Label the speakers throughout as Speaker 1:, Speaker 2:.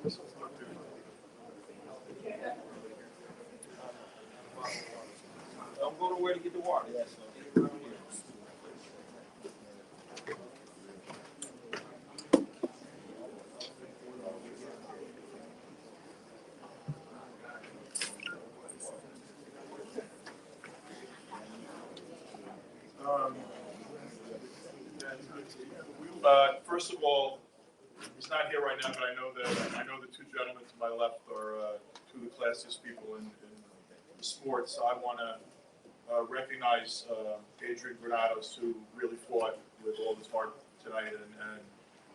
Speaker 1: I'm going away to get the water. First of all, he's not here right now, but I know the two gentlemen to my left are two of the classiest people in the sport. So I want to recognize Adrian Granados, who really fought with all his heart tonight and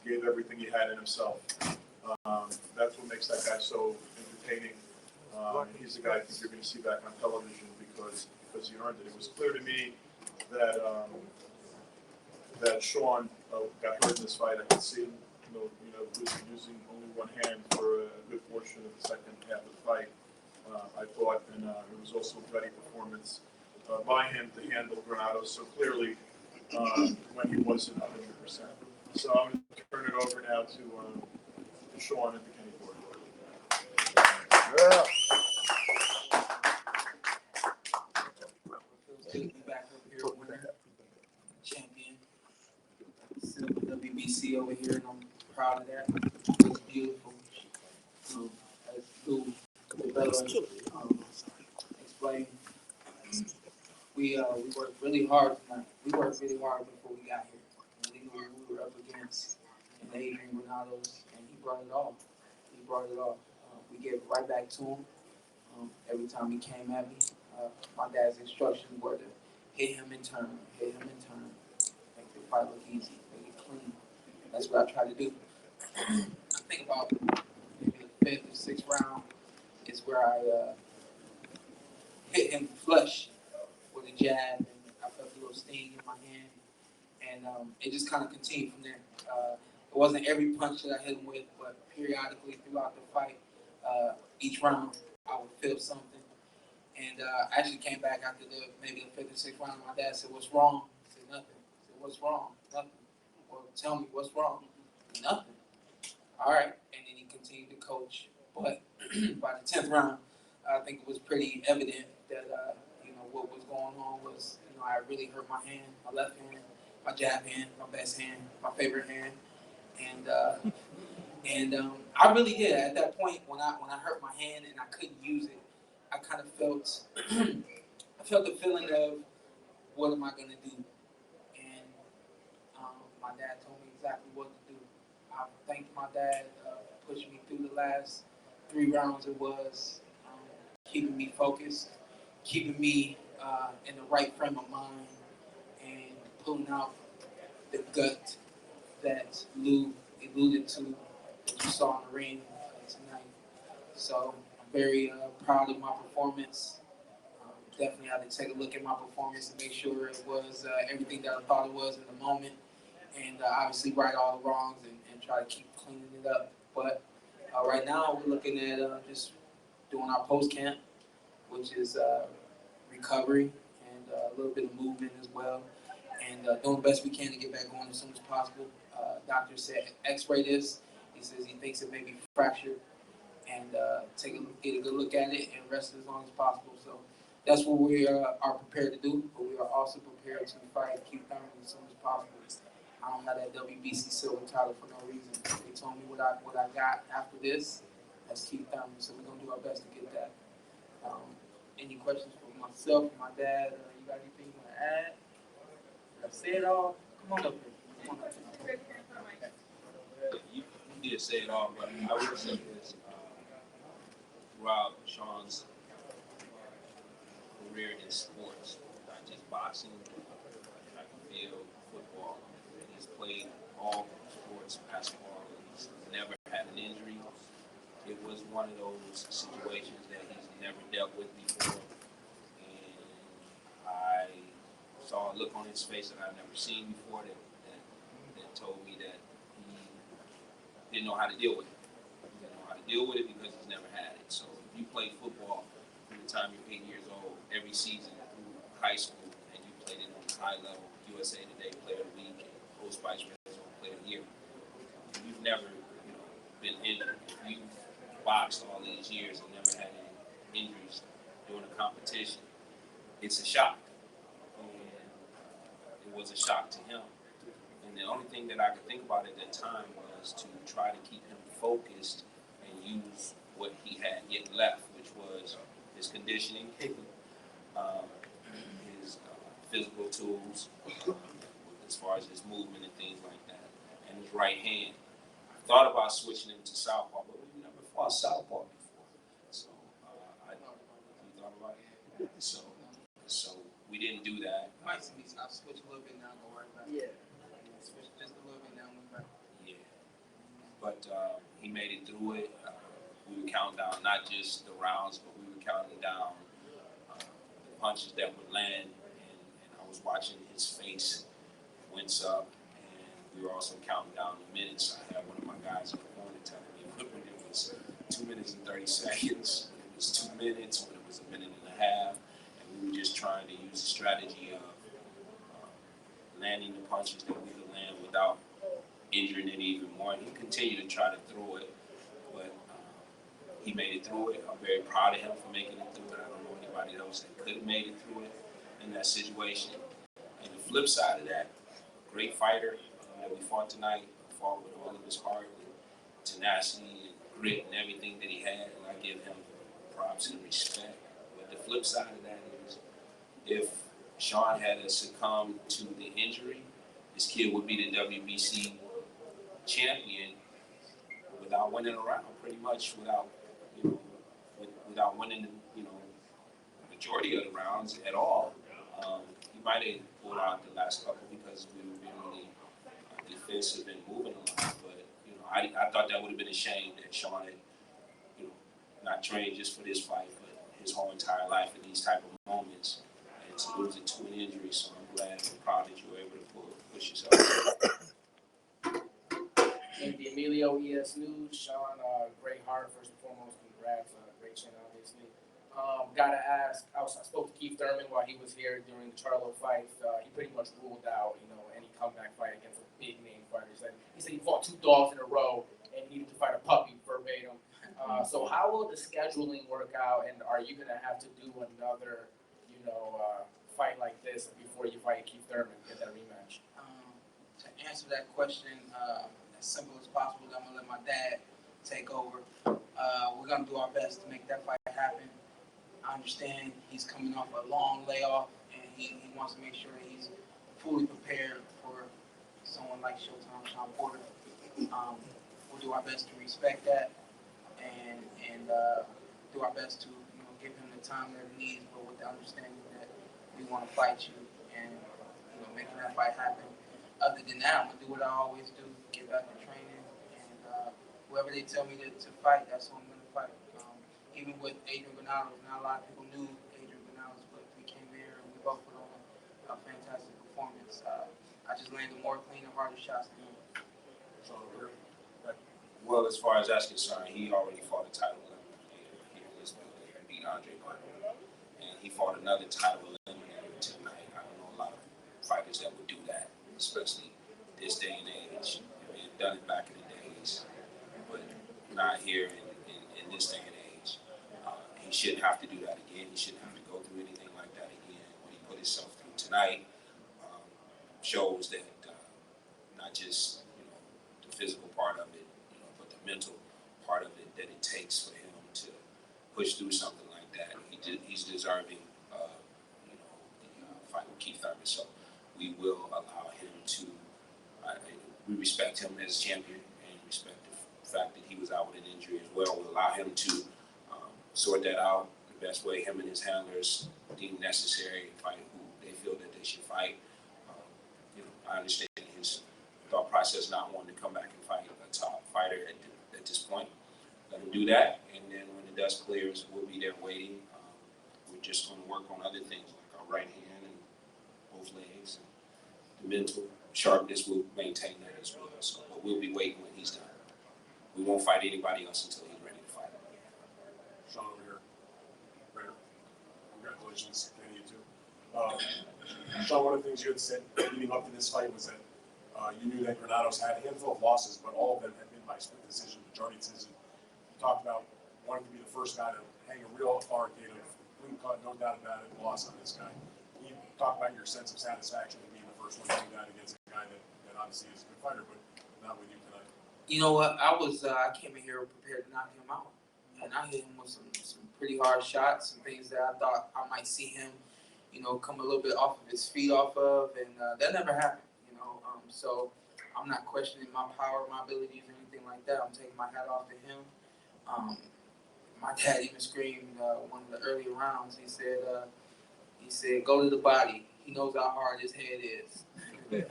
Speaker 1: gave everything he had in himself. That's what makes that guy so entertaining. He's the guy I think you're going to see back on television because he earned it. It was clear to me that that Sean got hurt in this fight. I could see him, using only one hand for a good portion of the second half of the fight. I thought, and it was also a ready performance by him to handle Granados so clearly when he wasn't 100%. So I'm going to turn it over now to Sean and the Kenny board.
Speaker 2: Yeah.
Speaker 3: Good to be back up here, winner, champion, silver WBC over here, and I'm proud of that. It's beautiful. As Lou explained, we worked really hard tonight. We worked really hard before we got here. And we knew who we were up against, and Adrian Granados, and he brought it all. We gave it right back to him. Every time he came at me, my dad's instructions were to hit him in turn, make the fight look easy, make it clean. That's what I try to do. I think about maybe the 5th or 6th round is where I hit him flush with a jab, and I felt a little sting in my hand, and it just kind of continued from there. It wasn't every punch that I hit him with, but periodically throughout the fight, each round I would feel something. And I actually came back after maybe the 5th or 6th round. My dad said, "What's wrong?" I said, "Nothing." I said, "What's wrong?" "Nothing." "Well, tell me what's wrong." "Nothing." "All right." And then he continued to coach. But by the 10th round, I think it was pretty evident that what was going on was I really hurt my hand, my left hand, my jab hand, my best hand, my favorite hand, and I really did. At that point, when I hurt my hand and I couldn't use it, I kind of felt the feeling of what am I gonna do? And my dad told me exactly what to do. I thanked my dad for pushing me through the last 3 rounds. It was keeping me focused, keeping me in the right frame of mind, and pulling out the gut that Lou alluded to that you saw in the ring tonight. So I'm very proud of my performance. Definitely had to take a look at my performance and make sure it was everything that I thought it was in the moment, and obviously right all the wrongs and try to keep cleaning it up. But right now we're looking at just doing our post-camp, which is recovery and a little bit of movement as well, and doing the best we can to get back on as soon as possible. Doctor said X-ray this. He says he thinks it may be fractured, and get a good look at it and rest as long as possible. So that's what we are prepared to do, but we are also prepared to fight Keith Thurman as soon as possible. I don't have that WBC silver title for no reason. They told me what I got after this. That's Keith Thurman, so we're gonna do our best to get that. Any questions for myself, my dad? You got anything you want to add? Did I say it all? Come on up here. Come on up here.
Speaker 1: You did say it all, but I would say this. Throughout Sean's career in sports, not just boxing, track and field, football, and he's played all sports, basketball, and he's never had an injury. It was one of those situations that he's never dealt with before, and I saw a look on his face that I've never seen before that told me that he didn't know how to deal with it. He didn't know how to deal with it because he's never had it. So if you play football from the time you're 8 years old, every season through high school, and you played it on a high level, USA Today Player of the Week, and Post Vice President Player of the Year, you've never been injured. If you
Speaker 2: boxed all these years and never had any injuries during a competition, it's a shock. And it was a shock to him. And the only thing that I could think about at that time was to try to keep him focused and use what he had yet left, which was his conditioning, his physical tools, as far as his movement and things like that, and his right hand. I thought about switching him to southpaw, but we never fought southpaw before. So we thought about it. So we didn't do that.
Speaker 3: Might see me. I'll switch a little bit now. Go right back. Yeah. Switch just a little bit now. Went back.
Speaker 2: Yeah. But he made it through it. We were counting down not just the rounds, but we were counting down the punches that would land. And I was watching his face wince up, and we were also counting down the minutes. I had one of my guys in the corner telling me when it was 2 minutes and 30 seconds, when it was 2 minutes, when it was a minute and a half, and we were just trying to use the strategy of landing the punches that we could land without injuring it even more. And he continued to try to throw it, but he made it through it. I'm very proud of him for making it through it. I don't know anybody else that could have made it through it in that situation. And the flip side of that, great fighter that we fought tonight, fought with all of his heart and tenacity and grit and everything that he had, and I give him props and respect. But the flip side of that is, if Sean had succumbed to the injury, this kid would be the WBC champion without winning a round, pretty much without winning, majority of the rounds at all. He might have pulled out the last couple because we were being really defensive and moving a lot. But I thought that would have been a shame that Sean had, not trained just for this fight, but his whole entire life in these type of moments, and to lose it to an injury. So I'm glad and proud that you were able to push yourself.
Speaker 4: And the Emilio ES News, Sean, great heart, first and foremost, congrats, great chin, obviously. Gotta ask, I spoke to Keith Thurman while he was here during the Charlo fight. He pretty much ruled out, any comeback fight against a big name fighter. He said he fought 2 dogs in a row and needed to fight a puppy verbatim. So how will the scheduling work out, and are you gonna have to do another, fight like this before you fight Keith Thurman, get that rematch?
Speaker 3: To answer that question as simple as possible, I'm gonna let my dad take over. We're gonna do our best to make that fight happen. I understand he's coming off a long layoff, and he wants to make sure he's fully prepared for someone like Showtime, Sean Porter. We'll do our best to respect that and do our best to give him the time that he needs, but with the understanding that we want to fight you and making that fight happen. Other than that, I'm gonna do what I always do: get back to training, and whoever they tell me to fight, that's who I'm gonna fight. Even with Adrian Granados, not a lot of people knew Adrian Granados, but we came here and we both put on a fantastic performance. I just landed more clean and harder shots than him.
Speaker 2: Well, as far as that's concerned, he already fought a title eliminator here in Lisbon and beat Andre Barnett. And he fought another title eliminator tonight. I don't know a lot of fighters that would do that, especially this day and age. They had done it back in the days, but not here in this day and age. He shouldn't have to do that again. He shouldn't have to go through anything like that again. What he put himself through tonight shows that not just the physical part of it, but the mental part of it that it takes for him to push through something like that. He's deserving of the fight with Keith Thurman. So we will allow him to. We respect him as champion and respect the fact that he was out with an injury as well. We'll allow him to sort that out the best way him and his handlers deem necessary, fight who they feel that they should fight. I understand his thought process not wanting to come back and fight a top fighter at this point. Let him do that, and then when the dust clears, we'll be there waiting. We're just going to work on other things like our right hand and both legs. And the mental sharpness, we'll maintain that as well. So, but we'll be waiting when he's done. We won't fight anybody else until he's ready to fight.
Speaker 5: Sean over here. Right. Congratulations, Kenny, you too. Sean, one of the things you had said leading up to this fight was that you knew that Granados had a handful of losses, but all of them had been by split decision, majority decision. You talked about wanted to be the first guy to hang a real authoritative, clean cut, no doubt about it, loss on this guy. Can you talk about your sense of satisfaction in being the first one to do that against a guy that obviously is a good fighter, but not with you tonight?
Speaker 3: You know what? I came in here prepared to knock him out, and I hit him with some pretty hard shots, some things that I thought I might see him, come a little bit off of his feet off of, and that never happened. So I'm not questioning my power, my abilities, or anything like that. I'm taking my hat off to him. My dad even screamed one of the early rounds. He said, "Go to the body. He knows how hard his head is." And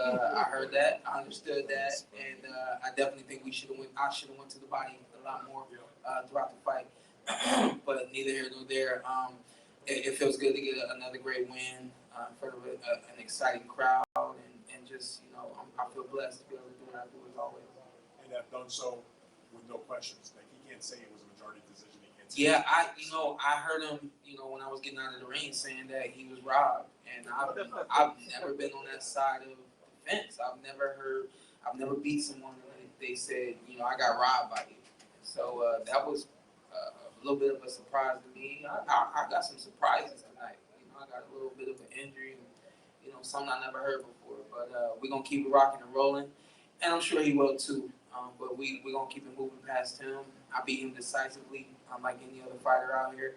Speaker 3: I heard that, I understood that, and I definitely think I should have went to the body a lot more throughout the fight. But neither here nor there. It feels good to get another great win in front of an exciting crowd, and just I feel blessed to be able to do what I do as always.
Speaker 5: And have done so with no questions. Like, he can't say it was a majority decision. He can't say
Speaker 3: Yeah, I heard him, when I was getting out of the ring saying that he was robbed, and I've never been on that side of the fence. I've never beat someone and they said, I got robbed by you. So that was a little bit of a surprise to me. I got some surprises tonight. I got a little bit of an injury, and something I never heard before. But we're gonna keep it rocking and rolling, and I'm sure he will too. But we're going to keep it moving past him. I beat him decisively, unlike any other fighter out here.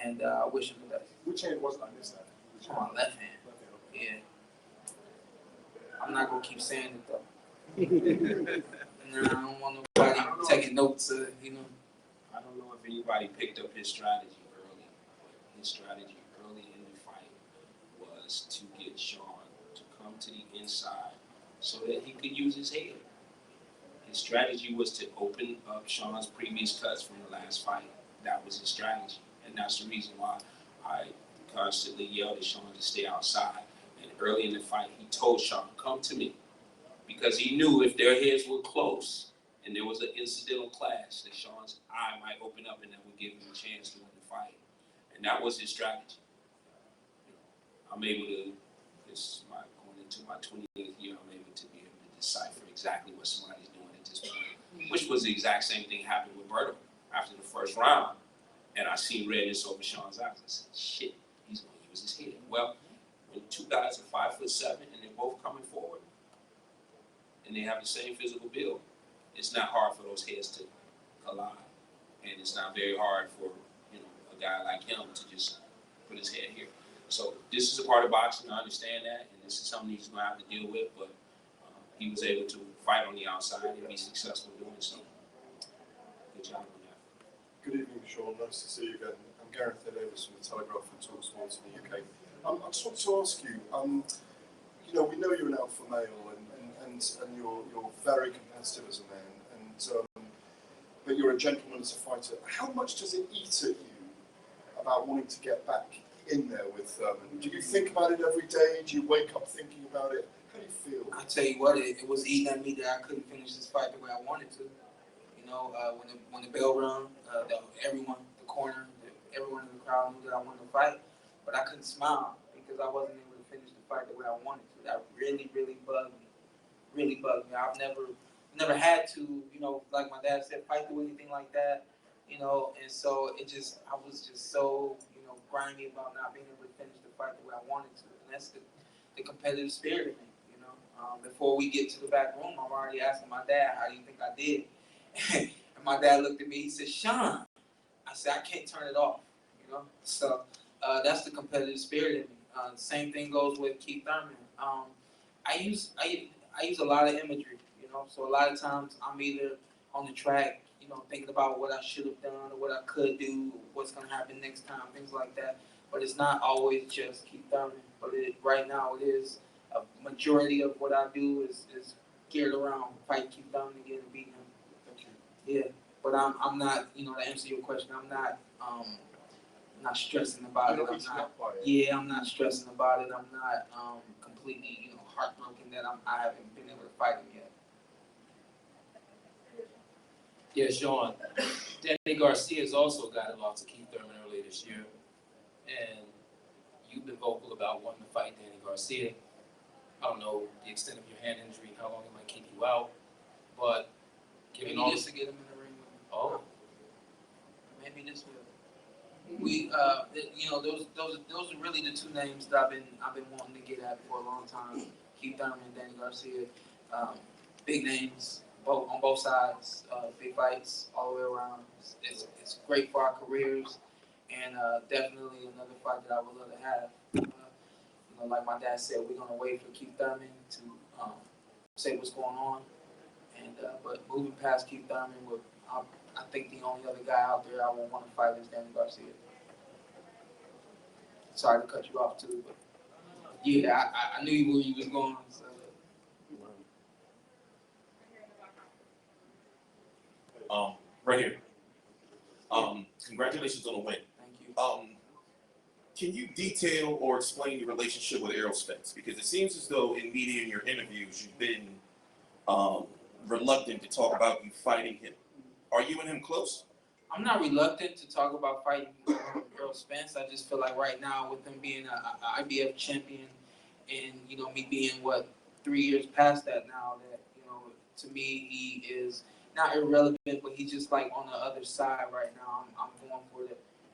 Speaker 3: And I wish him the best.
Speaker 5: which hand was it? I missed that. Which
Speaker 3: On my left hand.
Speaker 5: Left hand, okay.
Speaker 3: Yeah. I'm not going to keep saying it, though. No, I don't want nobody taking notes,
Speaker 2: I don't know if anybody picked up his strategy early, but his strategy early in the fight was to get Sean to come to the inside so that he could use his head. His strategy was to open up Sean's previous cuts from the last fight. That was his strategy. And that's the reason why I constantly yelled at Sean to stay outside. And early in the fight, he told Sean, come to me. Because he knew if their heads were close and there was an incidental clash, that Sean's eye might open up and that would give him a chance to win the fight. And that was his strategy. I'm able to, going into my 28th year, I'm able to be able to decipher exactly what somebody's doing at this point, which was the exact same thing happened with Berto after the first round. And I seen redness over Sean's eyes. I said, shit, he's going to use his head. Well, when two guys are 5'7" and they're both coming forward and they have the same physical build, it's not hard for those heads to collide. And it's not very hard for a guy like him to just put his head here. So this is a part of boxing. I understand that, and this is something he's going to have to deal with. But he was able to fight on the outside and be successful doing so. Good job on that.
Speaker 6: Good evening, Sean. Nice to see you again. I'm Gareth Davis from the Telegraph and TalkSport in the UK. I just want to ask you, we know you're an alpha male and you're very competitive as a man, but you're a gentleman as a fighter. How much does it eat at you about wanting to get back in there with Thurman? Do you think about it every day? Do you wake up thinking about it? How do you feel?
Speaker 3: I tell you what, it was eating at me that I couldn't finish this fight the way I wanted to. When the bell rung, everyone in the crowd knew that I wanted to fight, but I couldn't smile because I wasn't able to finish the fight the way I wanted to. That really, really bugged me. Really bugged me. I've never had to, like my dad said, fight through anything like that, and so I was just so, grimy about not being able to finish the fight the way I wanted to, and that's the competitive spirit in me, Before we get to the back room, I'm already asking my dad, how do you think I did? And my dad looked at me, he said, Sean. I said, I can't turn it off, So that's the competitive spirit in me. The same thing goes with Keith Thurman. I use a lot of imagery, So a lot of times I'm either on the track, thinking about what I should have done or what I could do, what's going to happen next time, things like that. But it's not always just Keith Thurman. But right now it is a majority of what I do is geared around fighting Keith Thurman again and beating him. Yeah, but I'm not, to answer your question, I'm not stressing about it. I'm not stressing about it. I'm not completely, heartbroken that I haven't been able to fight him yet.
Speaker 7: Yeah, Sean. Danny Garcia's also got it off to Keith Thurman earlier this year, and you've been vocal about wanting to fight Danny Garcia. I don't know the extent of your hand injury and how long it might keep you out, but
Speaker 3: Maybe just to get him in the ring with me.
Speaker 7: Oh,
Speaker 3: You know, those are really the two names that I've been wanting to get at for a long time. Keith Thurman and Danny Garcia, big names, both on both sides, big fights all the way around. It's great for our careers, and definitely another fight that I would love to have. You know, like my dad said, we're gonna wait for Keith Thurman to say what's going on, and but moving past Keith Thurman, I think the only other guy out there I would want to fight is Danny Garcia. Sorry to cut you off too, but yeah, I knew where you was going. So.
Speaker 8: Right here. Congratulations on the win.
Speaker 3: Thank you.
Speaker 8: Can you detail or explain your relationship with Errol Spence? Because it seems as though in media and your interviews you've been reluctant to talk about you fighting him. Are you and him close?
Speaker 3: I'm not reluctant to talk about fighting Errol Spence. I just feel like right now, with him being a IBF champion, and you know me being 3 years past that now, that you know to me he is not irrelevant, but he's just like on the other side right now. I'm going for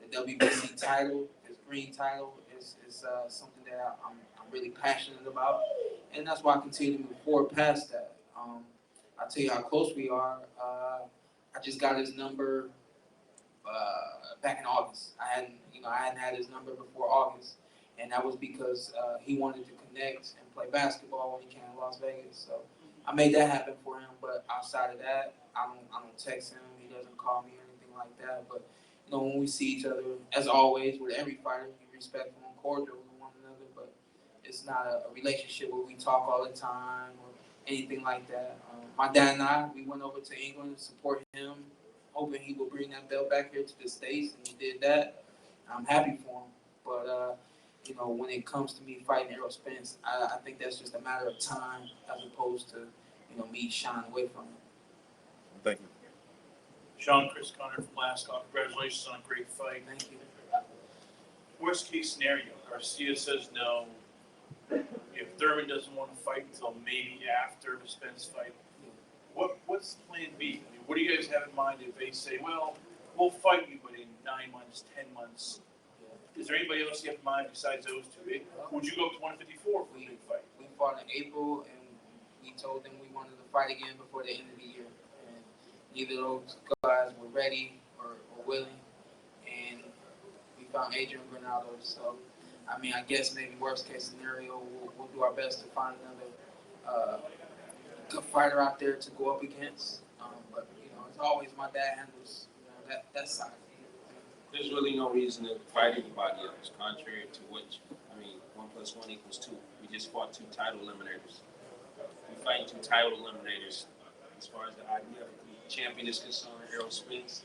Speaker 3: the WBC title. His green title is something that I'm really passionate about, and that's why I continue to move forward past that. I'll tell you how close we are. I just got his number back in August. I hadn't had his number before August, and that was because he wanted to connect and play basketball when he came to Las Vegas. So I made that happen for him. But outside of that, I don't text him. He doesn't call me or anything like that. But you know, when we see each other, as always with every fighter, be respectful and cordial with one another. But it's not a relationship where we talk all the time or anything like that. My dad and I, we went over to England to support him, hoping he would bring that belt back here to the States, and he did that. I'm happy for him. But, you know, when it comes to me fighting Errol Spence, I think that's just a matter of time as opposed to, you know, me shying away from him.
Speaker 8: Thank you.
Speaker 1: Sean, Chris Conner from Lascaux, congratulations on a great fight.
Speaker 3: Thank you.
Speaker 1: Worst case scenario, Garcia says no. If Thurman doesn't want to fight until maybe after the Spence fight, what's plan B? I mean, what do you guys have in mind if they say, well, we'll fight you, but in 9 months, 10 months? Is there anybody else you have in mind besides those two? Would you go up to 154 for a big fight?
Speaker 3: We fought in April, and we told them we wanted to fight again before the end of the year. And neither of those guys were ready or willing, and we found Adrian Granado. So, I mean, I guess maybe worst case scenario, we'll do our best to find another good fighter out there to go up against. But you know, as always, my dad handles that side.
Speaker 2: There's really no reason to fight anybody else, contrary to which, I mean, 1 + 1 = 2. We just fought 2 title eliminators. We're fighting 2 title eliminators. As far as the IBF champion is concerned, Errol Spence,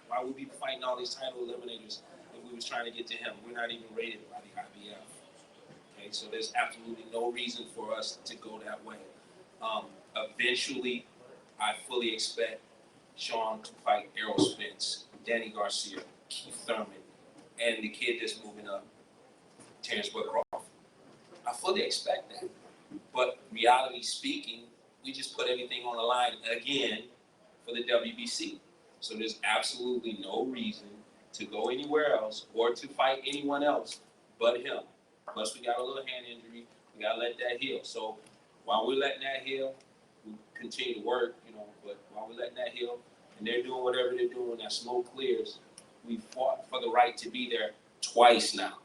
Speaker 2: why would we be fighting all these title eliminators if we was trying to get to him? We're not even rated by the IBF. Okay, so there's absolutely no reason for us to go that way. Eventually, I fully expect Sean to fight Errol Spence, Danny Garcia, Keith Thurman, and the kid that's moving up, Terrence Woodcroft. I fully expect that. But reality speaking, we just put everything on the line again for the WBC. So there's absolutely no reason to go anywhere else or to fight anyone else but him. Plus we got a little hand injury, we gotta let that heal. So while we're letting that heal, we continue to work, you know, but while we're letting that heal, and they're doing whatever they're doing, that smoke clears, we fought for the right to be there twice now.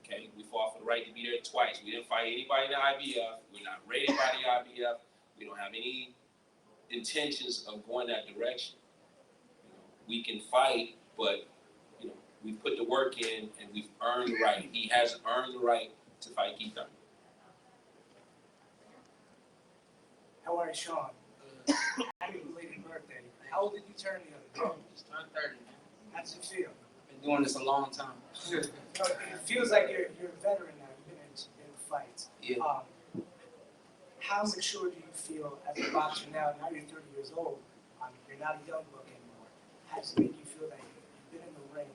Speaker 2: Okay, we fought for the right to be there twice. We didn't fight anybody in the IBF. We're not rated by the IBF. We don't have any intentions of going that direction. You know, we can fight, but you know, we put the work in and we've earned the right. He has earned the right to fight Keith Thurman.
Speaker 9: How are you, Sean? Happy belated birthday. How old did you turn the other day?
Speaker 3: Just turned 30, man.
Speaker 9: How does it feel?
Speaker 3: Been doing this a long time.
Speaker 9: It feels like you're a veteran now. You've been in fights.
Speaker 3: Yeah.
Speaker 9: How mature do you feel as a boxer now? Now you're 30 years old. You're not a young buck anymore. How does it make you feel that you've been in the ring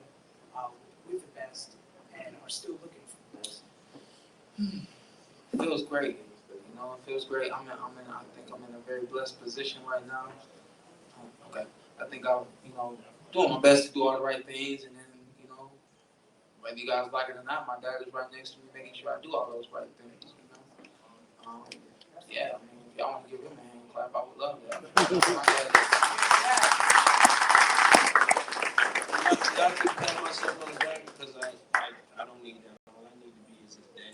Speaker 9: with the best and are still looking for the best?
Speaker 3: It feels great. You know, it feels great. I think I'm in a very blessed position right now. Okay. I think I'm, you know, doing my best to do all the right things, and then whether you guys like it or not, my dad is right next to me, making sure I do all those right things. You know, yeah. I mean, if y'all want to give him a hand clap, I would love that. My dad is,
Speaker 2: I keep patting myself on the back because I don't need that. All I need to be is his dad.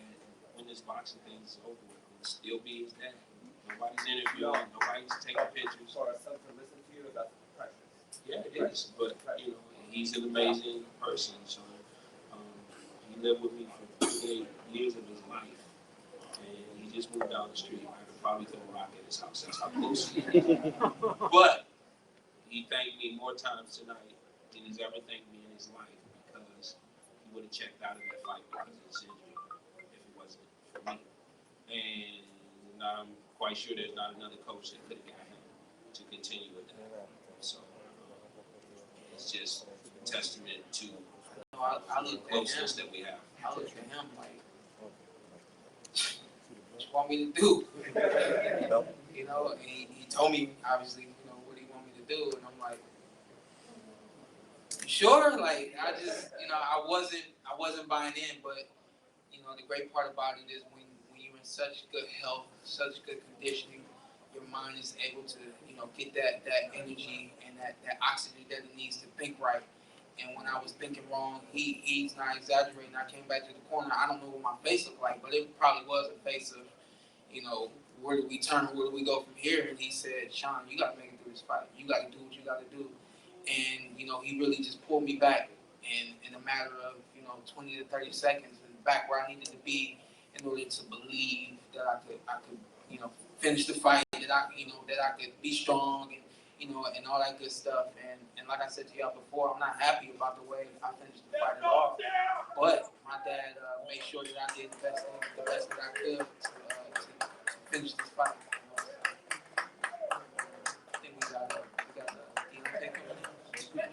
Speaker 2: When this boxing thing is over with, I'll still be his dad. Nobody's interviewing, nobody's taking pictures.
Speaker 10: For a son to listen to you, that's precious.
Speaker 2: Yeah, it is. But you know, he's an amazing person. So he lived with me for 28 years of his life, and he just moved down the street. I could probably throw a rock at his house. That's how close he is. But he thanked me more times tonight than he's ever thanked me in his life because he would have checked out of that fight because of his injury if it wasn't for me. And I'm quite sure there's not another coach that could have got him to continue with that. So it's just a testament to
Speaker 3: I
Speaker 2: the
Speaker 3: look at
Speaker 2: closeness
Speaker 3: him.
Speaker 2: that we have.
Speaker 3: I look at him like, what you want me to do? You know, and he told me obviously, you know, what he want me to do, and I'm like, you sure? Like I just, you know, I wasn't buying in, but you know, the great part about it is when you're in such good health, such good conditioning, your mind is able to, you know, get that energy and that oxygen that it needs to think right. And when I was thinking wrong, he's not exaggerating. I came back to the corner. I don't know what my face looked like, but it probably was a face of, you know, where do we turn? Where do we go from here? And he said, Sean, you got to make it through this fight. You got to do what you got to do. And, you know, he really just pulled me back in a matter of, you know, 20 to 30 seconds and back where I needed to be in order to believe that I could, you know, finish the fight, that I could be strong and, you know, and all that good stuff. And like I said to y'all before, I'm not happy about the way I finished the fight at all. But my dad made sure that I did the best that I could to finish this fight. I think we got the Deontay coming in.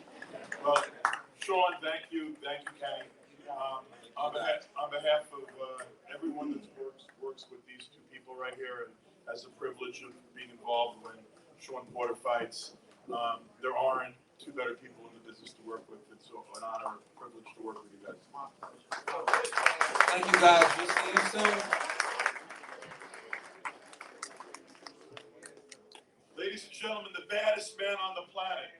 Speaker 1: Well, Sean, thank you, Kenny. On behalf of everyone that works with these two people right here, and has the privilege of being involved when Sean Porter fights, there aren't two better people in the business to work with. It's an honor and privilege to work with you guys.
Speaker 3: Thank you guys. We'll see you soon.
Speaker 1: Ladies and gentlemen, the baddest man on the planet.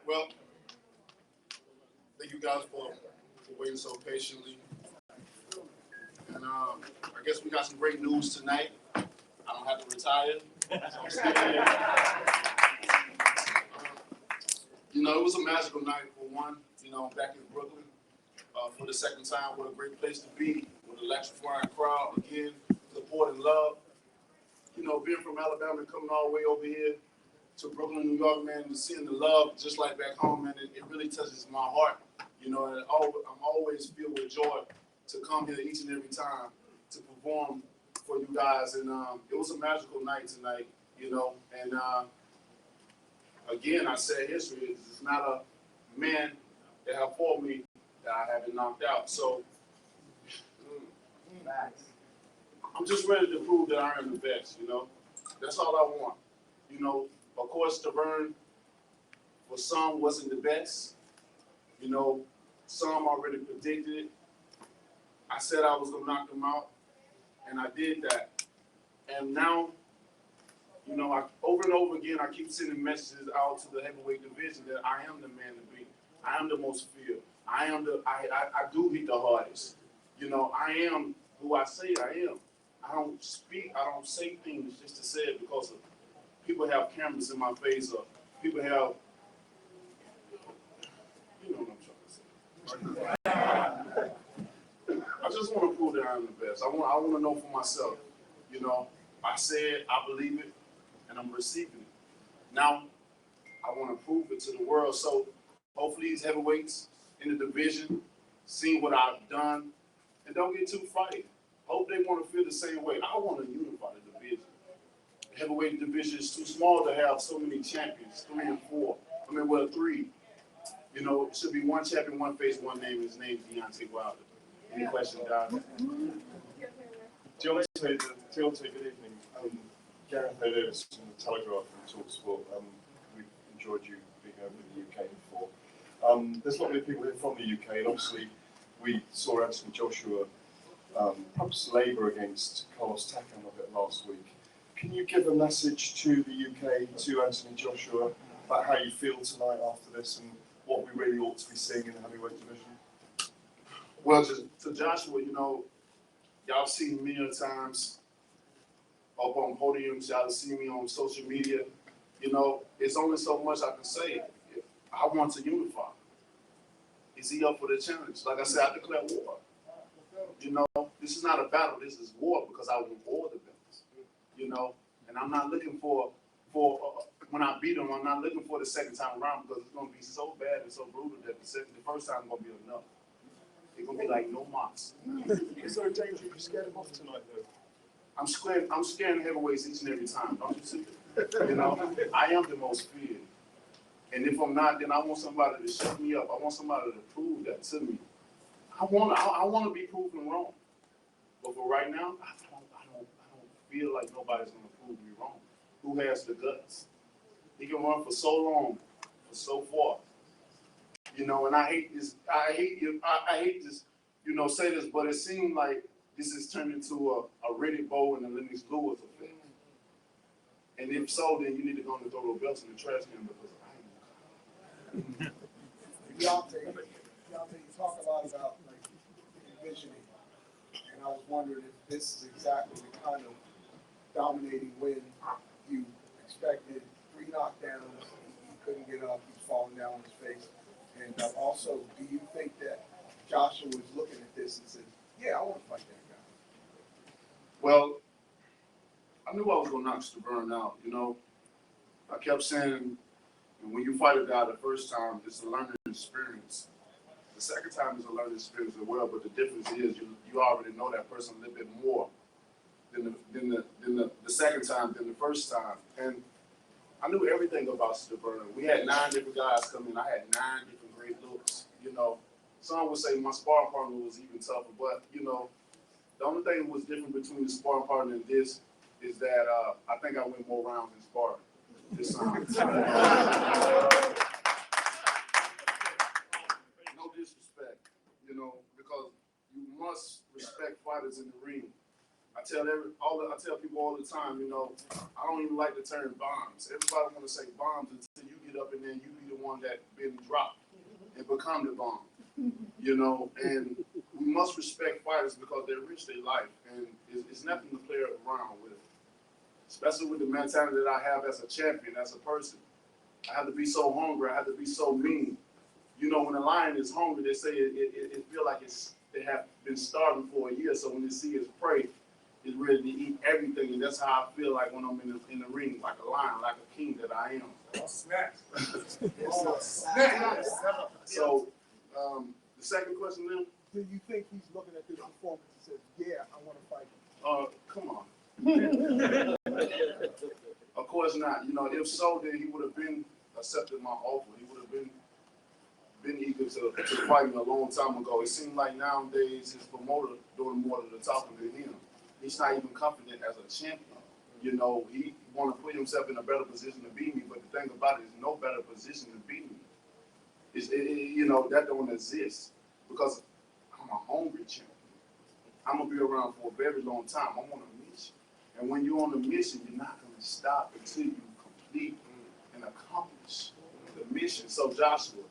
Speaker 6: Well, thank you guys for waiting so patiently. And I guess we got some great news tonight. I don't have to retire. So I'm staying here. You know, it was a magical night for one, you know, back in Brooklyn. For the second time, what a great place to be, with an electrifying crowd, again, support and love. You know, being from Alabama and coming all the way over here to Brooklyn, New York, man, and seeing the love just like back home, man, it really touches my heart. You know, and I'm always filled with joy to come here each and every time to perform for you guys. And it was a magical night tonight, you know. And again, I said history. It's not a man that have fought me that I haven't knocked out. So I'm just ready to prove that I am the best, you know. That's all I want. You know, of course, Stiverne, for some, wasn't the best. You know, some already predicted it. I said I was going to knock him out, and I did that. And now, you know, over and over again, I keep sending messages out to the heavyweight division that I am the man to beat. I am the most feared. I do hit the hardest. You know, I am who I say I am. I don't speak, I don't say things just to say it because of
Speaker 11: people have cameras in my face, or people have, you know what I'm trying to say. I just want to prove that I'm the best. I want to know for myself. You know, I said I believe it, and I'm receiving it. Now, I want to prove it to the world. So hopefully these heavyweights in the division, seeing what I've done, and don't get too frightened. Hope they want to feel the same way. I want to unify the division. The heavyweight division is too small to have so many champions, 3 and 4. I mean, well, 3. You know, it should be one champion, one face, one name. His name's Deontay Wilder. Any questions, Don?
Speaker 6: Deontay, good evening. Gareth Davis from the Telegraph and TalkSport. We've enjoyed you being over in the UK before. There's not many people here from the UK, and obviously we saw Anthony Joshua perhaps labour against Carlos Takam a bit last week. Can you give a message to the UK, to Anthony Joshua, about how you feel tonight after this and what we really ought to be seeing in the heavyweight division?
Speaker 11: Well, to Joshua, you know, y'all seen me many times up on podiums. Y'all seen me on social media. You know, it's only so much I can say. I want to unify. Is he up for the challenge? Like I said, I declare war. You know, this is not a battle. This is war because I want all the belts. You know, and I'm not looking for when I beat him, I'm not looking for the second time around because it's going to be so bad and so brutal that the first time is going to be enough. It's going to be like no mas.
Speaker 6: Is there a danger you scared him off tonight, though?
Speaker 11: I'm scaring heavyweights each and every time. Don't you see? You know, I am the most feared. And if I'm not, then I want somebody to shut me up. I want somebody to prove that to me. I want to be proven wrong. But for right now, I don't feel like nobody's going to prove me wrong. Who has the guts? He can run for so long, for so far. You know, and I hate this, you know, say this, but it seemed like this has turned into a Riddick Bowe and a Lennox Lewis effect. And if so, then you need to go and throw those belts in the trash can because I ain't.
Speaker 12: Deontay, you talk a lot about like envisioning, and I was wondering if this is exactly the kind of dominating win you expected. 3 knockdowns, he couldn't get up, he's falling down on his face. And also, do you think that Joshua was looking at this and said, yeah, I want to fight that guy?
Speaker 11: Well, I knew I was going to knock Stiverne out, you know. I kept saying, when you fight a guy the first time, it's a learning experience. The second time is a learning experience as well, but the difference is you already know that person a little bit more than the second time, than the first time. And I knew everything about Stiverne. We had 9 different guys come in. I had 9 different great looks, you know. Some would say my sparring partner was even tougher, but, you know, the only thing that was different between the sparring partner and this is that I think I went more rounds in sparring this time. No disrespect, you know, because you must respect fighters in the ring. I tell people all the time, you know, I don't even like the term bombs. Everybody want to say bombs until you get up and then you be the one that been dropped and become the bomb. You know, and we must respect fighters because they risk their life, and it's nothing to play around with. Especially with the mentality that I have as a champion, as a person. I have to be so hungry. I have to be so mean. You know, when a lion is hungry, they say it feel like they have been starving for a year. So when they see its prey, it's ready to eat everything, and that's how I feel like when I'm in the ring, like a lion, like a king that I am.
Speaker 5: Snacks.
Speaker 11: So, the second question then?
Speaker 12: Do you think he's looking at this performance and says, yeah, I want to fight?
Speaker 11: Come on. Of course not. You know, if so, then he would have been accepted my offer. He would have been eager to fight me a long time ago. It seemed like nowadays his promoter doing more of the talking than him. He's not even confident as a champion. You know, he want to put himself in a better position to beat me, but the thing about it is no better position to beat me. You know, that don't exist because I'm a hungry champion. I'm going to be around for a very long time. I'm on a mission. And when you're on a mission, you're not going to stop until you complete and accomplish the mission. So, Joshua,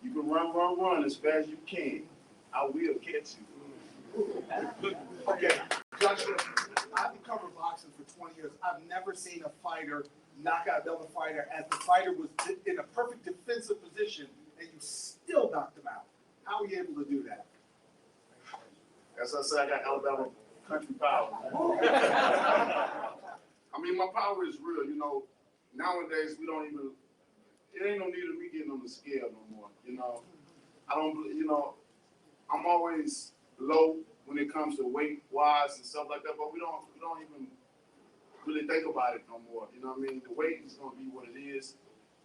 Speaker 11: you can run as fast as you can. I will catch you.
Speaker 12: Okay, Joshua, I've been covering boxing for 20 years. I've never seen a fighter knock out another fighter as the fighter was in a perfect defensive position and you still knocked him out? How are you able to do that?
Speaker 11: As I said, I got Alabama country power. I mean, my power is real. You know, nowadays we don't even. It ain't no need of me getting on the scale no more. You know, I don't. You know, I'm always low when it comes to weight wise and stuff like that. But we don't even really think about it no more. You know what I mean? The weight is gonna be what it is.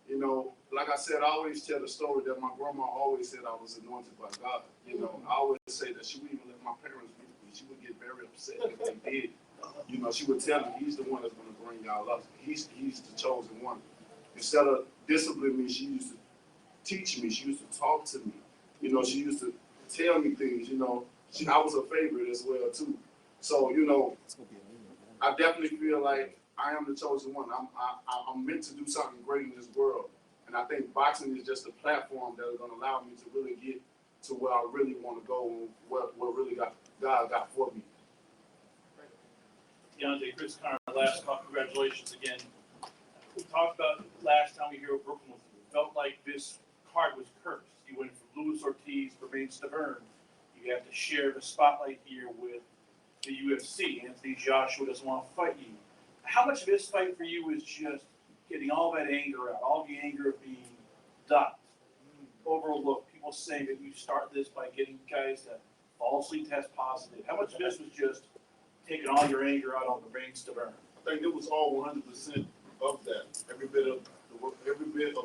Speaker 11: You know, like I said, I always tell the story that my grandma always said I was anointed by God. You know, I always say that she wouldn't even let my parents meet me. She would get very upset if they did. You know, she would tell me he's the one that's gonna bring y'all up. He's the chosen one. Instead of disciplining me, she used to teach me. She used to talk to me. You know, she used to tell me things. You know, I was a favorite as well too. So you know, I definitely feel like I am the chosen one. I'm meant to do something great in this world, and I think boxing is just a platform that is going to allow me to really get to where I really want to go and what really God got for me.
Speaker 1: Deontay, Chris Conner, last call, congratulations again. We talked about last time we here at Brooklyn with you. It felt like this card was cursed. You went from Luis Ortiz, Bermane Stiverne. You have to share the spotlight here with the UFC. Anthony Joshua doesn't want to fight you. How much of this fight for you is just getting all that anger out, all the anger of being ducked, overlooked? People say that you start this by getting guys to falsely test positive. How much of this was just taking all your anger out on the Bermane Stiverne?
Speaker 11: I think it was all 100% of that. Every bit of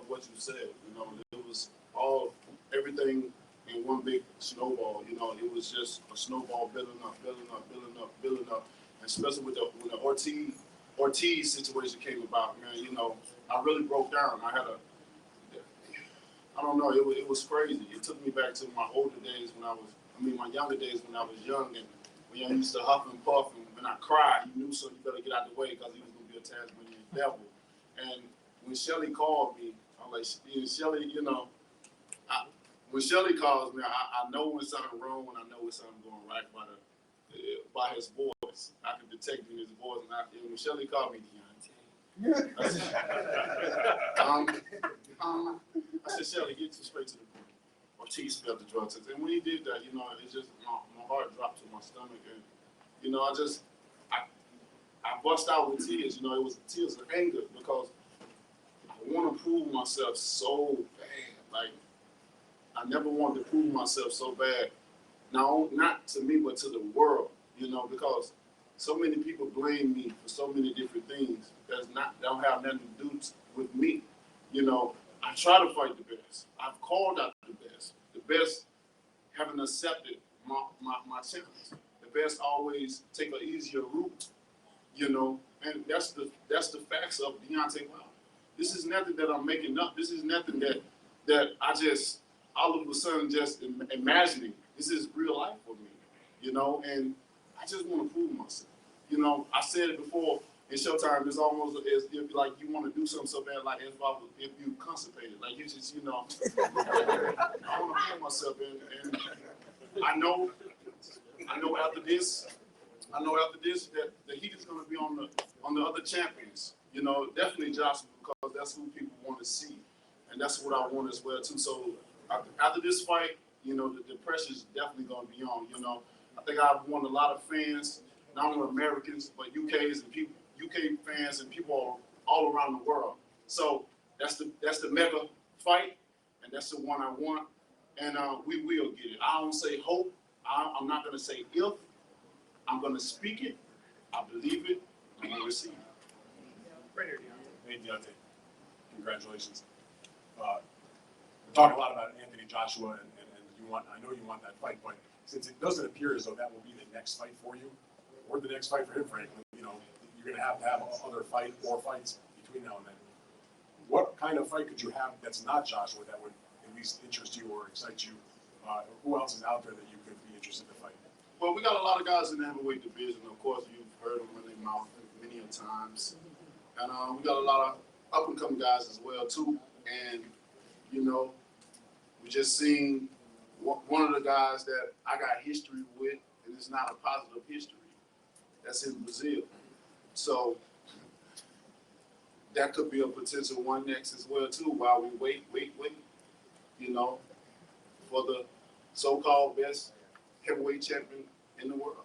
Speaker 11: what you said. You know, it was all everything in one big snowball. You know, it was just a snowball building up, and especially when the Ortiz situation came about, man. You know, I really broke down. I don't know. It was crazy. It took me back to my older days my younger days when I was young, and when I used to huff and puff, and when I cried, you knew so you better get out the way because he was gonna be a Tasmanian devil. And when Shelly called me, I'm like, Shelly, you know, when Shelly calls me, I know when something wrong, and I know when something going right by his voice. I can detect in his voice, and when Shelly called me, Deontay, I said, Shelly, get straight to the point. Ortiz failed the drug test, and when he did that, you know, it just my heart dropped to my stomach, and you know, I bust out with tears. You know, it was tears of anger because I want to prove myself so bad. Like I never wanted to prove myself so bad. Now, not to me, but to the world. You know, because so many people blame me for so many different things that don't have nothing to do with me. You know, I try to fight the best. I've called out the best. The best haven't accepted my challenge. The best always take an easier route. You know, and that's the facts of Deontay Wilder. This is nothing that I'm making up. This is nothing that I just all of a sudden just imagining. This is real life for me, you know, and I just want to prove myself. You know, I said it before in Showtime. It's almost as if like you want to do something so bad, like if you constipated, like you just, you know, I want to prove myself, and I know after this that the heat is going to be on the other champions. You know, definitely Joshua, because that's who people want to see, and that's what I want as well too. So after this fight, you know, the pressure is definitely going to be on. You know, I think I've won a lot of fans, not only Americans but UK's and people, UK fans and people all around the world. So that's the mega fight, and that's the one I want, and we will get it. I don't say hope. I'm not going to say if. I'm going to speak it. I believe it. I'm going to receive it.
Speaker 5: Hey, Deontay, congratulations. We talk a lot about Anthony Joshua, and I know you want that fight, but since it doesn't appear as though that will be the next fight for you, or the next fight for him, frankly, you know, you're going to have other fights between now and then. What kind of fight could you have that's not Joshua that would at least interest you or excite you? Who else is out there that you could be interested in fighting?
Speaker 11: Well, we got a lot of guys in the heavyweight division. Of course, you've heard them in their mouth many a times. And we got a lot of up-and-coming guys as well, too. And, you know, we just seen one of the guys that I got history with, and it's not a positive history. That's in Brazil. So that could be a potential one next as well too. While we wait, you know, for the so-called best heavyweight champion in the world.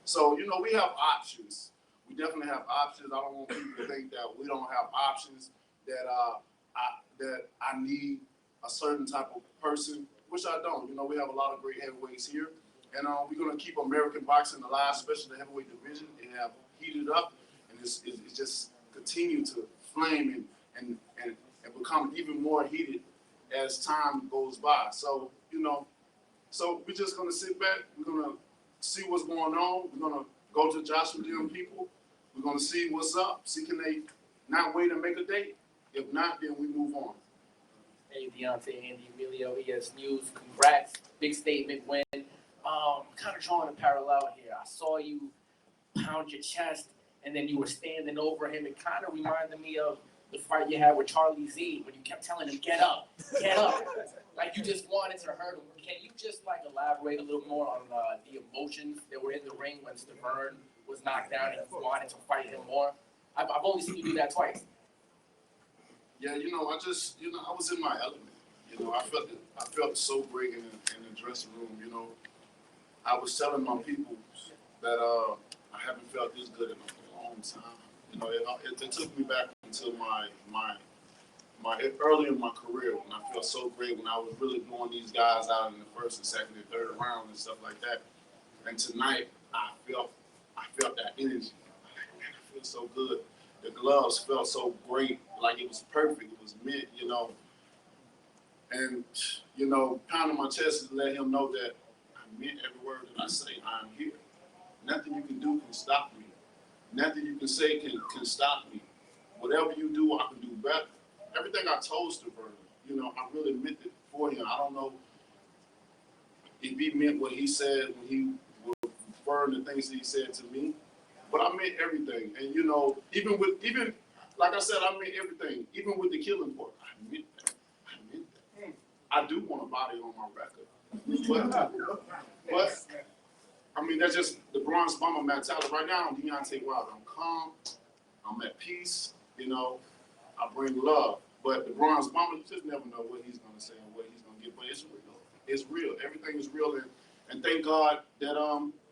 Speaker 11: So, you know, we have options. We definitely have options. I don't want people to think that we don't have options, that I need a certain type of person, which I don't. You know, we have a lot of great heavyweights here. And we're going to keep American boxing alive, especially the heavyweight division. It have heated up, and it's just continue to flame and become even more heated as time goes by. So, you know, so we're just going to sit back. We're going to see what's going on. We're going to go to Joshua Dem people. We're going to see what's up. See, can they not wait and make a date? If not, then we move on.
Speaker 4: Hey, Deontay, Andy, Emilio, ES News, congrats. Big statement win. Kind of drawing a parallel here. I saw you pound your chest, and then you were standing over him. It kind of reminded me of the fight you had with Charlie Z, when you kept telling him, get up, get up. Like you just wanted to hurt him. Can you just like elaborate a little more on the emotions that were in the ring when Stiverne was knocked down and you wanted to fight him more? I've only seen you do that twice.
Speaker 11: Yeah, you know, I was in my element. You know, I felt so great in the dressing room. You know, I was telling my people that I haven't felt this good in a long time. You know, it took me back into my early in my career when I felt so great, when I was really blowing these guys out in the first and second and third round and stuff like that. And tonight, I felt that energy. I feel so good. The gloves felt so great, like it was perfect. It was meant, you know. And, you know, pounding my chest is to let him know that I meant every word that I say. I am here. Nothing you can do can stop me. Nothing you can say can stop me. Whatever you do, I can do better. Everything I told Stiverne, you know, I really meant it for him. I don't know if he meant what he said when he was referring to things that he said to me, but I meant everything. And, you know, even like I said, I meant everything. Even with the killing part, I meant that. I do want a body on my record. But I mean, that's just the bronze bomber mentality. Right now, I'm Deontay Wilder. I'm calm. I'm at peace. You know, I bring love. But the bronze bomber, you just never know what he's going to say and what he's going to get. But it's real. It's real. Everything is real. And thank God that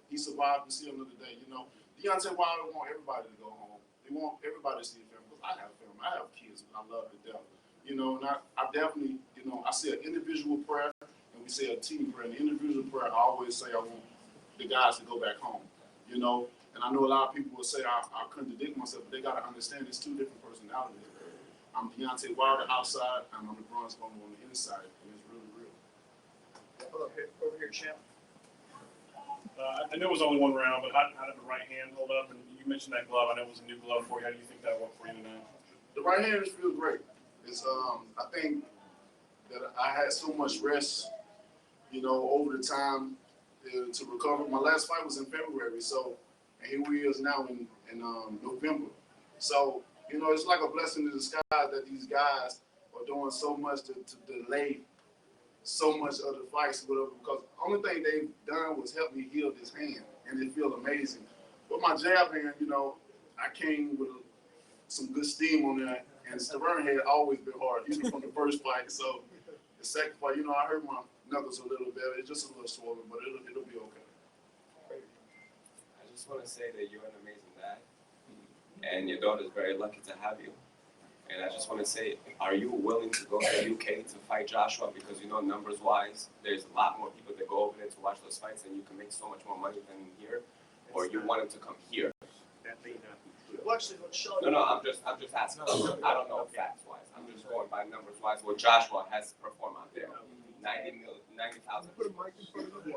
Speaker 11: he survived to see another day. You know, Deontay Wilder want everybody to go home. They want everybody to see a family. Because I have family. I have kids that I love to death. You know, and I definitely, you know, I say an individual prayer and we say a team prayer. And the individual prayer, I always say I want the guys to go back home, you know. And I know a lot of people will say I contradict myself, but they got to understand it's two different personalities. I'm Deontay Wilder outside, and I'm the bronze bomber on the inside, and it's really real.
Speaker 10: Hold up here, over here, champ.
Speaker 5: I know it was only one round, but how did the right hand hold up? And you mentioned that glove. I know it was a new glove for you. How do you think that worked for you tonight?
Speaker 11: The right hand is real great. It's I think that I had so much rest, you know, over the time to recover. My last fight was in February, so and here we is now in November. So, you know, it's like a blessing in disguise that these guys are doing so much to delay so much of the fights, whatever, because the only thing they've done was help me heal this hand, and it feels amazing. But my jab hand, you know, I came with some good steam on that, and Stiverne had always been hard, even from the first fight. So the second fight, you know, I hurt my knuckles a little bit. It's just a little swollen, but it'll be okay.
Speaker 10: I just want to say that you're an amazing dad, and your daughter's very lucky to have you. And I just want to say, are you willing to go to the UK to fight Joshua? Because, you know, numbers-wise, there's a lot more people that go over there to watch those fights, and you can make so much more money than here. Or you want him to come here? No, I'm just asking. I don't know facts-wise. I'm just going by numbers-wise. What Joshua has performed out there, 90,000. Put a mic in front of the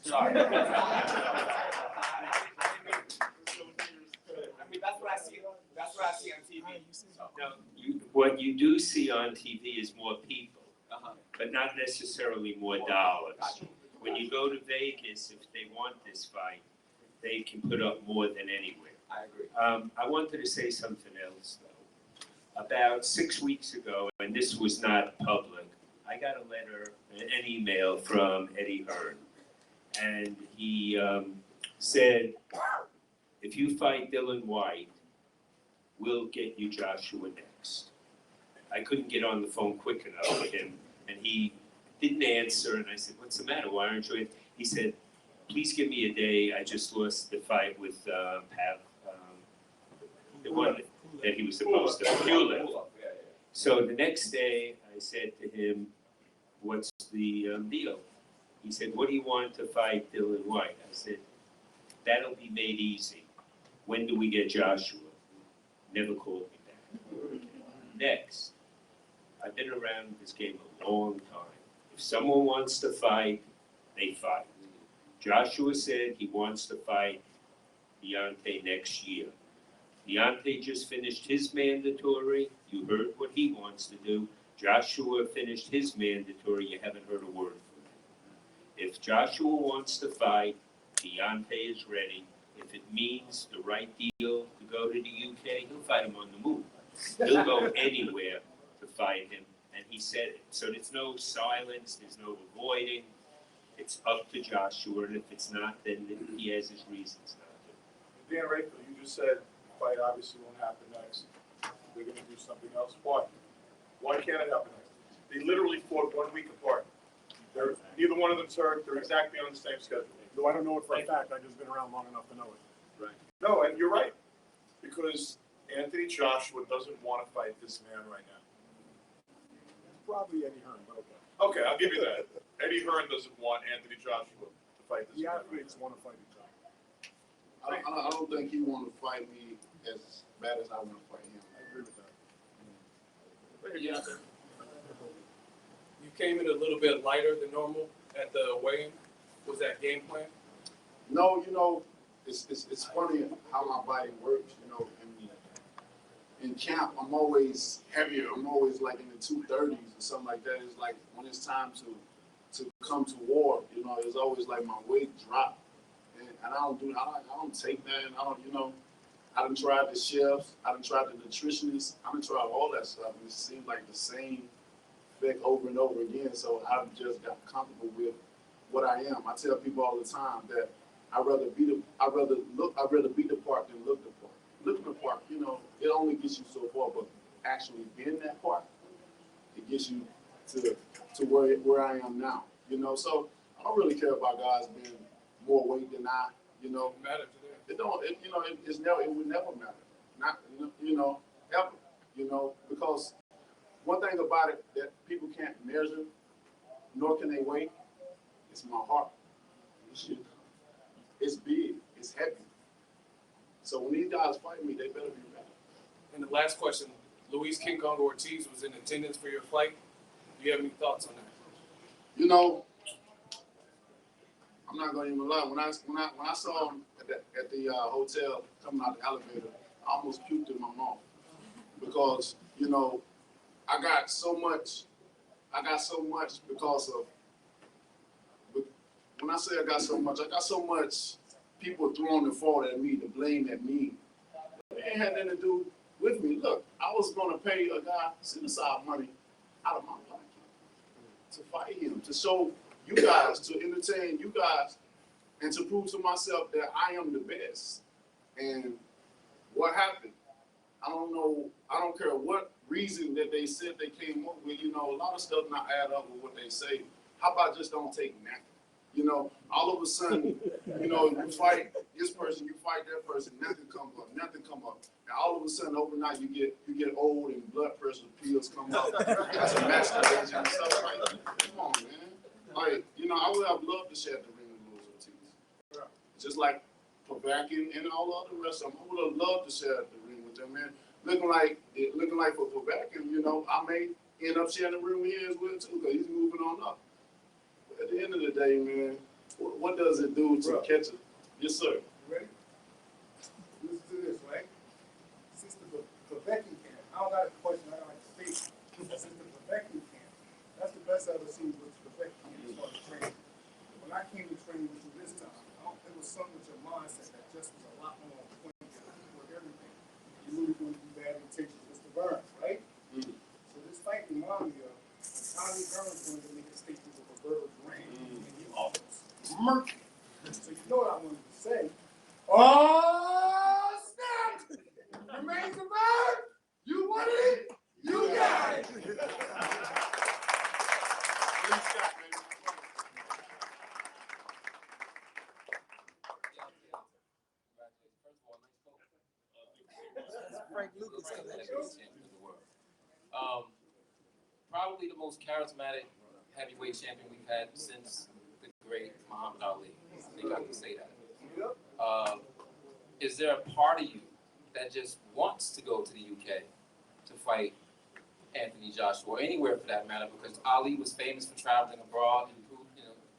Speaker 10: Sorry. I mean, that's what I see. That's what I see on TV. So.
Speaker 13: Now, what you do see on TV is more people, but not necessarily more dollars.
Speaker 10: Gotcha.
Speaker 13: When you go to Vegas, if they want this fight, they can put up more than anywhere.
Speaker 10: I agree.
Speaker 13: I wanted to say something else, though. About 6 weeks ago, and this was not public, I got a letter, an email from Eddie Hearn. And he said if you fight Dylan Whyte, we'll get you Joshua next. I couldn't get on the phone quick enough with him, and he didn't answer, and I said, what's the matter, why aren't you? He said, please give me a day, I just lost the fight with Pav, the one that he was supposed to, Pulev. So the next day, I said to him, what's the deal? He said, what do you want to fight Dylan Whyte? I said, that'll be made easy. When do we get Joshua? Never called me back. Next, I've been around this game a long time. If someone wants to fight, they fight. Joshua said he wants to fight Deontay next year. Deontay just finished his mandatory. You heard what he wants to do. Joshua finished his mandatory. You haven't heard a word from him. If Joshua wants to fight, Deontay is ready. If it means the right deal to go to the UK, he'll fight him on the move. He'll go anywhere to fight him, and he said it. So there's no silence, there's no avoiding. It's up to Joshua, and if it's not, then he has his reasons not to.
Speaker 1: Dan Rayfield, you just said the fight obviously won't happen next. They're going to do something else. Why? Why can't it happen next? They literally fought 1 week apart. Neither one of them's hurt. They're exactly on the same schedule.
Speaker 5: Though I don't know it for a fact, I've just been around long enough to know it.
Speaker 1: Right. No, and you're right. Because Anthony Joshua doesn't want to fight this man right now.
Speaker 5: Probably Eddie Hearn, but okay.
Speaker 1: Okay, I'll give you that. Eddie Hearn doesn't want Anthony Joshua to fight this
Speaker 5: The
Speaker 1: man.
Speaker 5: athletes want to fight each other.
Speaker 11: I don't think he want to fight me as bad as I want to fight him.
Speaker 5: I agree with that.
Speaker 4: Yeah. You came in a little bit lighter than normal at the weigh-in. Was that game plan?
Speaker 11: No, you know, it's funny how my body works. You know, in camp, I'm always heavier. I'm always like in the 230s or something like that. It's like when it's time to come to war, you know, it's always like my weight drop, and I don't take that. And I don't, you know, I done tried the chefs, I done tried the nutritionists, I done tried all that stuff, and it seems like the same effect over and over again. So I've just got comfortable with what I am. I tell people all the time that I'd rather be the part than look the part. Looking the part, you know, it only gets you so far, but actually being that part, it gets you to where I am now. You know, so I don't really care about guys being more weight than I. You know,
Speaker 4: It matters to them.
Speaker 11: it don't. You know, it would never matter. Not, you know, ever. You know, because one thing about it that people can't measure, nor can they weigh, is my heart. It's big. It's heavy. So when these guys fight me, they better be better.
Speaker 4: And the last question, Luis King Kong Ortiz was in attendance for your fight. Do you have any thoughts on that?
Speaker 11: You know, I'm not gonna even lie. When I saw him at the hotel coming out the elevator, I almost puked in my mouth because you know I got so much because of. When I say I got so much people throwing the fault at me, the blame at me. It ain't had nothing to do with me. Look, I was gonna pay a guy set-aside money out of my pocket to fight him, to show you guys, to entertain you guys, and to prove to myself that I am the best. And what happened? I don't know. I don't care what reason that they said they came up with. You know, a lot of stuff not add up with what they say. How about just don't take nothing? You know, all of a sudden, you know, you fight this person, you fight that person, nothing come up. And all of a sudden, overnight, you get old and blood pressure pills come up. That's a masturbation and stuff like that. Come on, man. Like, you know, I would have loved to share the ring with Luis Ortiz. Just like Povetkin and all the other rest of them. I would have loved to share the ring with them, man. Looking like for Povetkin, you know, I may end up sharing the ring with him as well, too, because he's moving on up. At the end of the day, man, what does it do to catch it? Yes, sir.
Speaker 12: Ready? Listen to this, right? Since the Povetkin camp, I don't got a question, I got to speak. Since the Povetkin camp, that's the best I've ever seen with Povetkin camp as far as training. When I came to train with you this time, it was something with your mindset that just was a lot more on point with everything. You knew you were going to be bad intentions with Stiverne, right?
Speaker 11: Mm-hmm.
Speaker 12: So this fight reminded me of when Tommy Burns wanted to make a statement with Roberto Duran in the office. Mercy. So you know what I wanted to say. Oh!
Speaker 7: most charismatic heavyweight champion we've had since the great Muhammad Ali. I think I can say that. Is there a part of you that just wants to go to the UK to fight Anthony Joshua, or anywhere for that matter? Because Ali was famous for traveling abroad and,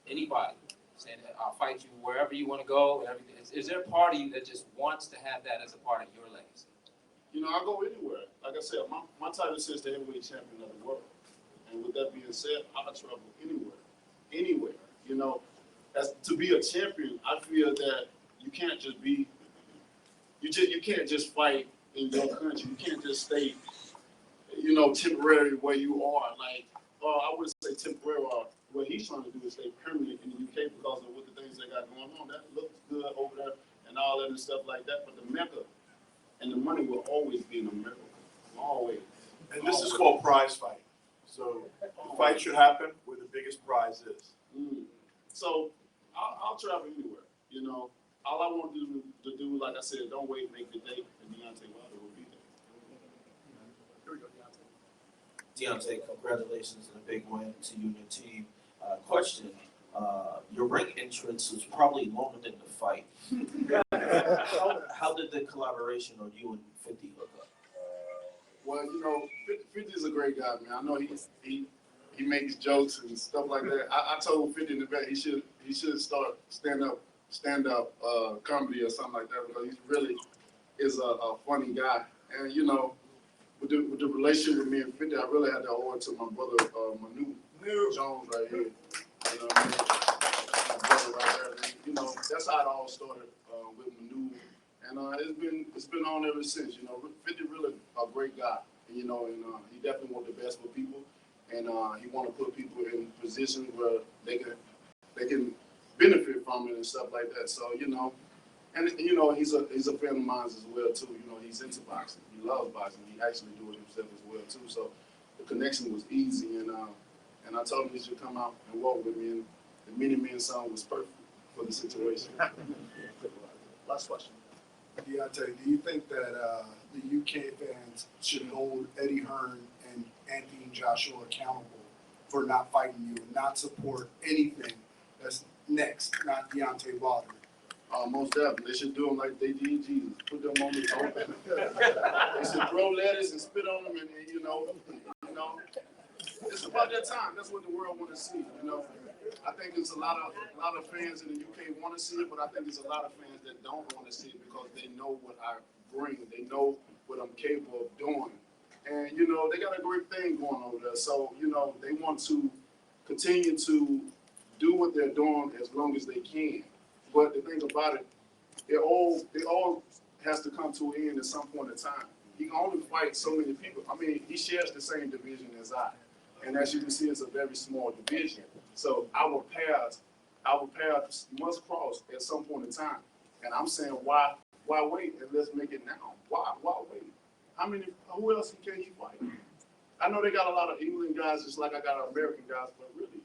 Speaker 7: anybody saying, I'll fight you wherever you want to go and everything. Is there a part of you that just wants to have that as a part of your legacy?
Speaker 11: I'll go anywhere. Like I said, my title says the heavyweight champion of the world. And with that being said, I'll travel anywhere. Anywhere. As to be a champion, I feel that you can't just be, you can't just fight in your country. You can't just stay, temporary where you are. Like, I wouldn't say temporary. What he's trying to do is stay permanent in the UK because of what the things they got going on. That looks good over there and all that and stuff like that. But the Mecca and the money will always be in America. Always.
Speaker 1: And this is called prize fight. So the fight should happen where the biggest prize is.
Speaker 11: So I'll travel anywhere. All I want to do, like I said, don't wait, make the date, and Deontay Wilder will be there.
Speaker 1: Here we go, Deontay.
Speaker 14: Deontay, congratulations on a big win to you and your team. Question, your ring entrance was probably longer than the fight. How did the collaboration on you and 50 look up?
Speaker 11: Well, 50 is a great guy, man. I know he makes jokes and stuff like that. I told 50 in the back he should start stand up comedy or something like that, because he really is a funny guy. And with the relationship with me and 50, I really had to owe it to my brother Manu Jones right here. My brother right there. And, that's how it all started with Manu. And it's been on ever since. 50 really a great guy. And, he definitely want the best for people, and he want to put people in positions where they can benefit from it and stuff like that. So and he's a friend of mine as well too. He's into boxing. He loves boxing. He actually do it himself as well too. So the connection was easy, and I told him he should come out and walk with me, and the Mini Man song was perfect for the situation.
Speaker 6: Last question.
Speaker 12: Deontay, do you think that the UK fans should hold Eddie Hearn and Anthony Joshua accountable for not fighting you and not support anything that's next, not Deontay Wilder?
Speaker 11: Most definitely. They should do them like they did Jesus. Put them on the open. They should throw lettuce and spit on them, and it's about that time. That's what the world want to see. I think there's a lot of fans in the UK want to see it, but I think there's a lot of fans that don't want to see it because they know what I bring. They know what I'm capable of doing, and they got a great thing going over there. So they want to continue to do what they're doing as long as they can. But the thing about it, it all has to come to an end at some point in time. He can only fight so many people. I mean, he shares the same division as I. And as you can see, it's a very small division. So our paths must cross at some point in time. And I'm saying, why wait? And let's make it now. Why wait? Who else can he fight? I know they got a lot of England guys, just like I got American guys, but really,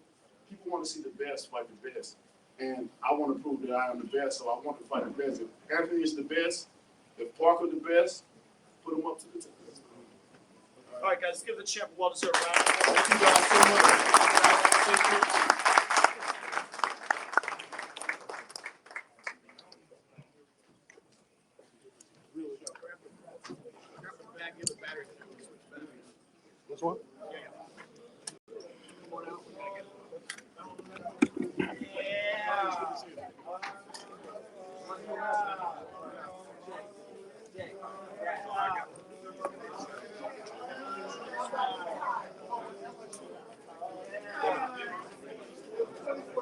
Speaker 11: people want to see the best fight the best. And I want to prove that I am the best, so I want to fight the best. If Anthony is the best, if Parker the best, put him up to the top.
Speaker 1: All right, guys, give the champ a well-deserved round. Thank you guys so much. Thank you.
Speaker 6: This one?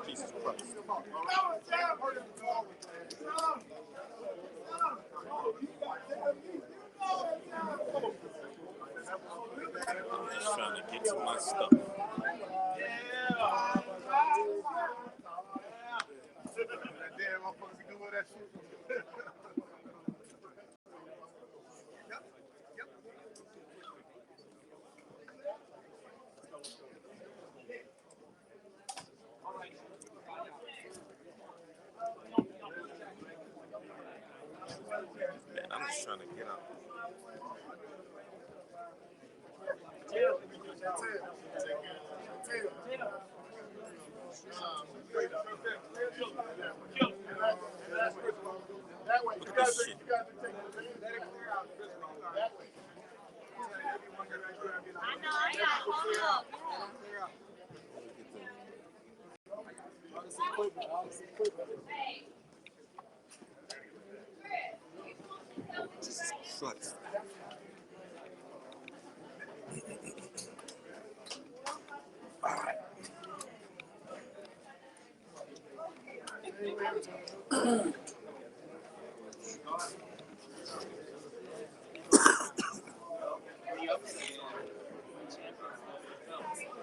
Speaker 8: Jesus Christ. I'm just trying to get to my stuff.
Speaker 6: Damn, I'm supposed to do all that shit.
Speaker 8: Man, I'm just trying to get up.
Speaker 6: That's it.
Speaker 8: Jesus Christ.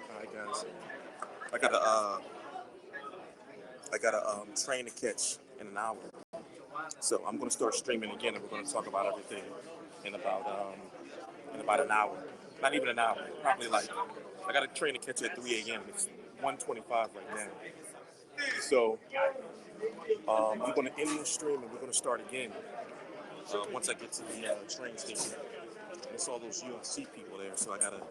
Speaker 8: All right, guys. I gotta train to catch in an hour. So I'm gonna start streaming again, and we're gonna talk about everything in about an hour. Not even an hour. Probably like I gotta train to catch at 3 a.m. It's 1:25 right now. So we're gonna end the stream and we're gonna start again once I get to the train station. I saw those UFC people there, so I gotta